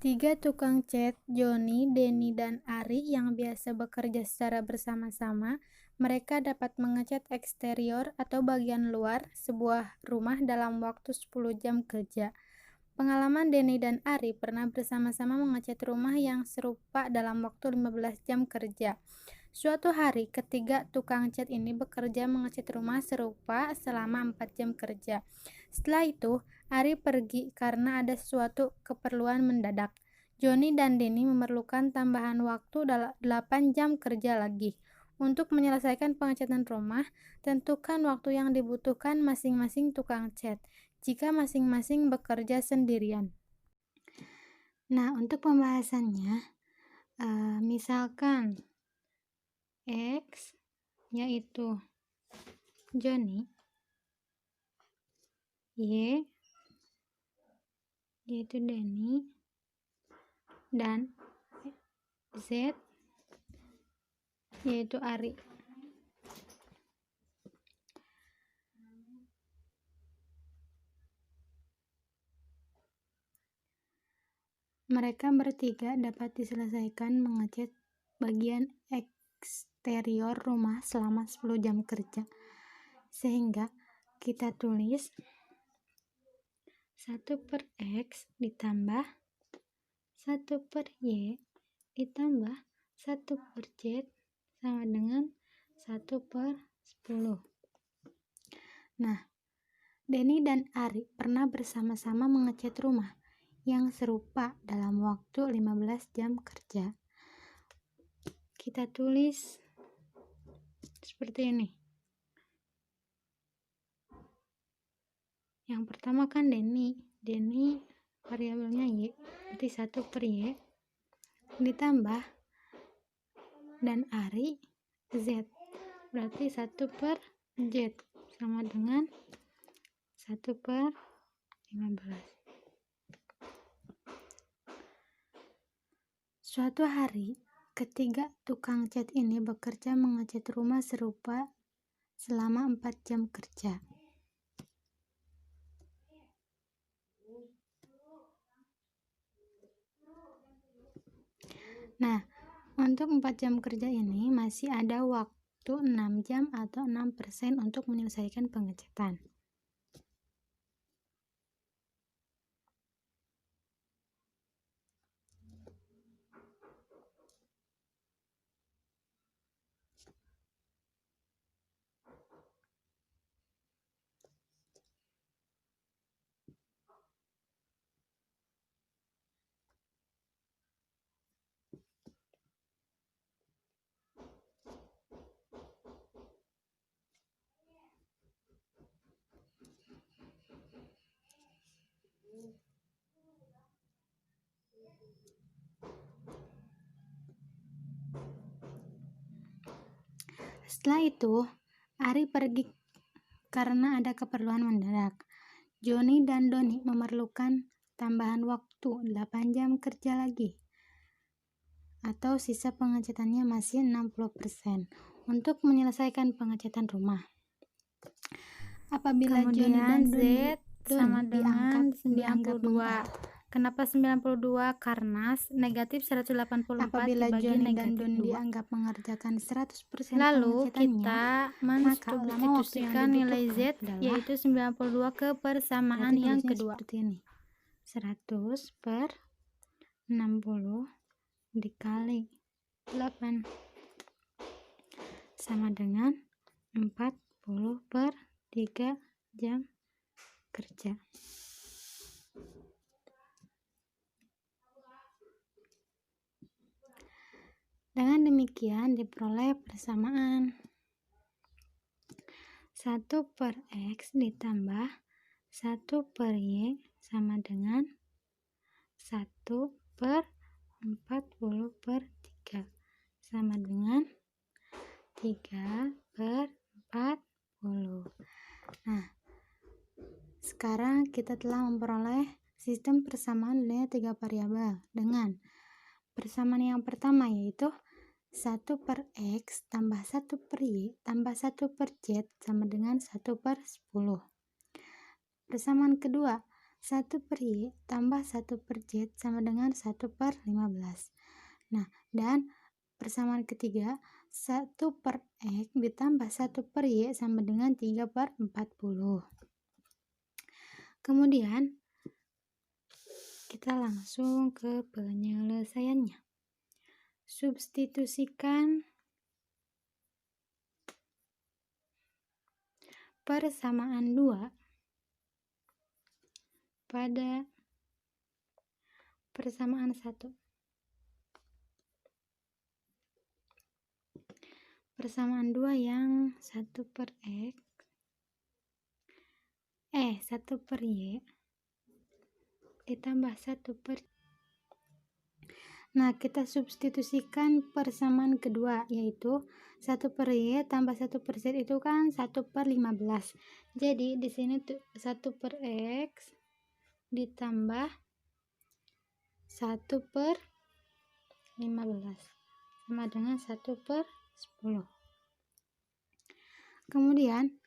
Tiga tukang cat, Joni, Denny, dan Ari yang biasa bekerja secara bersama-sama, mereka dapat mengecat eksterior atau bagian luar sebuah rumah dalam waktu 10 jam kerja. Pengalaman Denny dan Ari pernah bersama-sama mengecat rumah yang serupa dalam waktu 15 jam kerja. Suatu hari, ketiga tukang cat ini bekerja mengecat rumah serupa selama 4 jam kerja. Setelah itu, Ari pergi karena ada suatu keperluan mendadak. Joni dan Denny memerlukan tambahan waktu 8 jam kerja lagi. Untuk menyelesaikan pengecatan rumah, tentukan waktu yang dibutuhkan masing-masing tukang cat, jika masing-masing bekerja sendirian. Nah, untuk pembahasannya, misalkan X yaitu Joni, Y yaitu Denny, dan Z yaitu Ari. Mereka bertiga dapat diselesaikan mengecat bagian eksterior rumah selama 10 jam kerja. Sehingga kita tulis 1/X ditambah 1/Y ditambah 1/Z sama dengan 1/10. Nah, Denny dan Ari pernah bersama-sama mengecat rumah yang serupa dalam waktu 15 jam kerja. Kita tulis seperti ini. Yang pertama kan Denny variabelnya Y, berarti 1/Y ditambah, dan Ari Z, berarti 1/Z sama dengan 1/15. Suatu hari, ketiga tukang cat ini bekerja mengecat rumah serupa selama 4 jam kerja. Nah, untuk 4 jam kerja ini masih ada waktu 6 jam atau 6% untuk menyelesaikan pengecatan. Setelah itu, Ari pergi karena ada keperluan mendadak. Joni dan Doni memerlukan tambahan waktu 8 jam kerja lagi, atau sisa pengecatannya masih 60% untuk menyelesaikan pengecatan rumah. Apabila Joni dan Z sama dengan 92. Kenapa 92? Karena negatif 184 apabila dibagi Joni dan negatif Doni 2. dianggap mengerjakan 100% Lalu pengecetannya, kita maka lama waktu yang mensubstitusikan nilai Z dibutuhkan yaitu 92 ke persamaan berarti yang tulisnya kedua. seperti ini. 100/60 dikali 8 sama dengan 40/3 jam kerja. Dengan demikian diperoleh persamaan 1/X ditambah 1/Y sama dengan 1/40/3 sama dengan 3/40. Nah, sekarang kita telah memperoleh sistem persamaan linear 3 variabel dengan persamaan yang pertama, yaitu 1/X tambah 1/Y tambah 1/Z sama dengan 1/10. Persamaan kedua, 1 per Y tambah 1 per Z sama dengan 1 per 15. Nah, dan persamaan ketiga, 1 per X ditambah 1 per Y sama dengan 3 per 40. Kemudian, kita langsung ke penyelesaiannya. Substitusikan persamaan 2 pada persamaan 1. Persamaan 2 yang 1 per X 1 per Y ditambah 1 per. Nah, kita substitusikan persamaan kedua, yaitu 1 per Y tambah 1 per Z itu kan 1 per 15. Jadi, di sini 1 per X ditambah 1 per 15 sama dengan 1 per 10. Kemudian,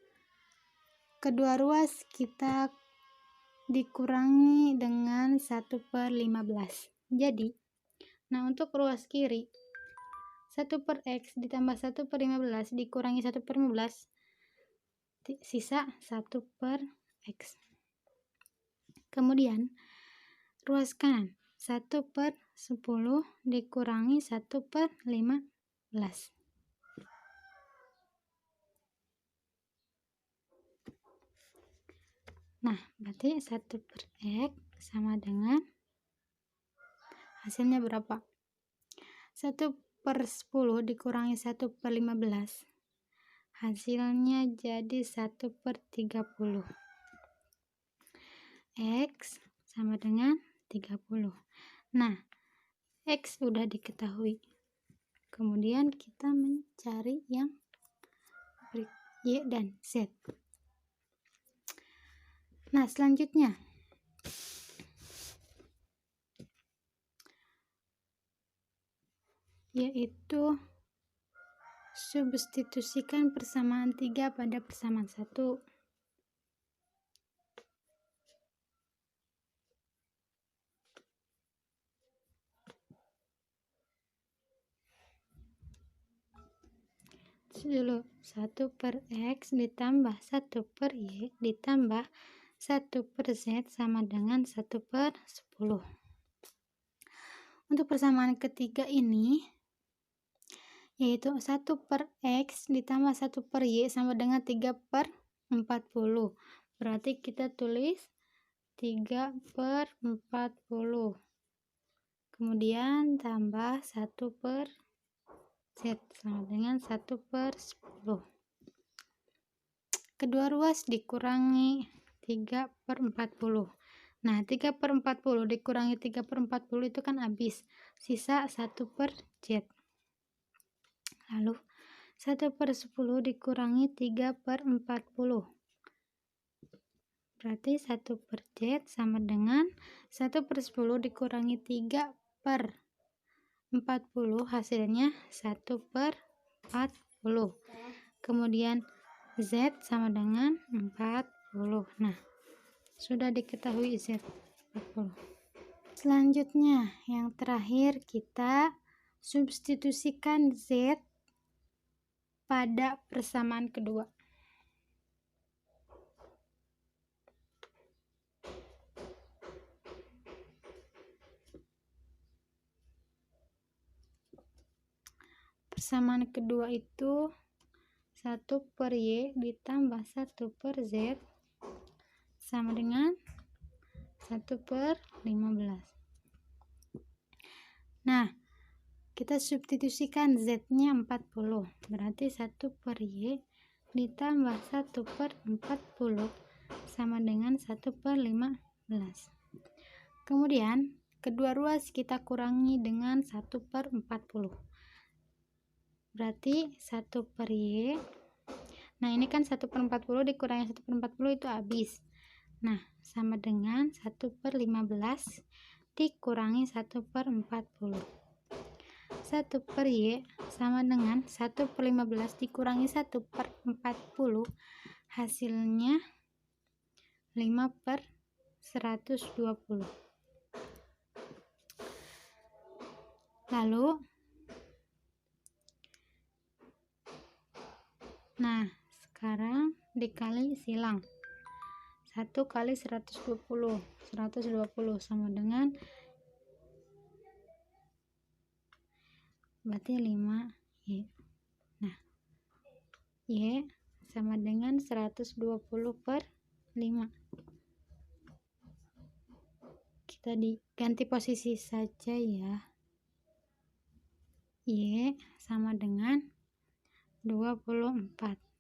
kedua ruas kita dikurangi dengan 1 per 15. Jadi, nah untuk ruas kiri, 1 per X ditambah 1 per 15 dikurangi 1 per 15, sisa 1 per X. Kemudian, ruas kanan, 1 per 10 dikurangi 1 per 15. Nah, berarti 1 per X sama dengan hasilnya berapa? 1 per 10 dikurangi 1 per 15. Hasilnya jadi 1 per 30. X sama dengan 30. Nah, X sudah diketahui. Kemudian kita mencari yang Y dan Z. Nah, selanjutnya yaitu substitusikan persamaan 3 pada persamaan 1. Dulu 1 per X ditambah 1 per Y ditambah 1 per Z sama dengan 1 per 10. Untuk persamaan ketiga ini, yaitu 1 per X ditambah 1 per Y sama dengan 3 per 40. Berarti kita tulis 3 per 40. Kemudian tambah 1 per Z sama dengan 1 per 10. Kedua ruas dikurangi 3 per 40. Nah, 3 per 40 dikurangi 3 per 40 itu kan habis. Sisa 1 per Z. Lalu, 1 per 10 dikurangi 3 per 40. Berarti 1 per Z sama dengan 1 per 10 dikurangi 3 per 40, hasilnya 1 per 40. Kemudian Z sama dengan 40. Nah, sudah diketahui Z 40. Selanjutnya, yang terakhir kita substitusikan Z pada persamaan kedua. Persamaan kedua itu 1 per Y ditambah 1 per Z sama dengan 1 per 15. Nah, kita substitusikan Z-nya 40. Berarti 1 per Y ditambah 1 per 40 sama dengan 1 per 15. Kemudian, kedua ruas kita kurangi dengan 1 per 40. Berarti 1 per Y. Nah, ini kan 1 per 40 dikurangi 1 per 40 itu habis. Nah, sama dengan 1 per 15 dikurangi 1 per 40. 1 per Y sama dengan 1 per 15 dikurangi 1 per 40. Hasilnya 5 per 120. Lalu sekarang dikali silang. 1 kali 120 sama dengan berarti 5Y. Y sama dengan 120 per 5. Kita diganti posisi saja ya. Y sama dengan 24.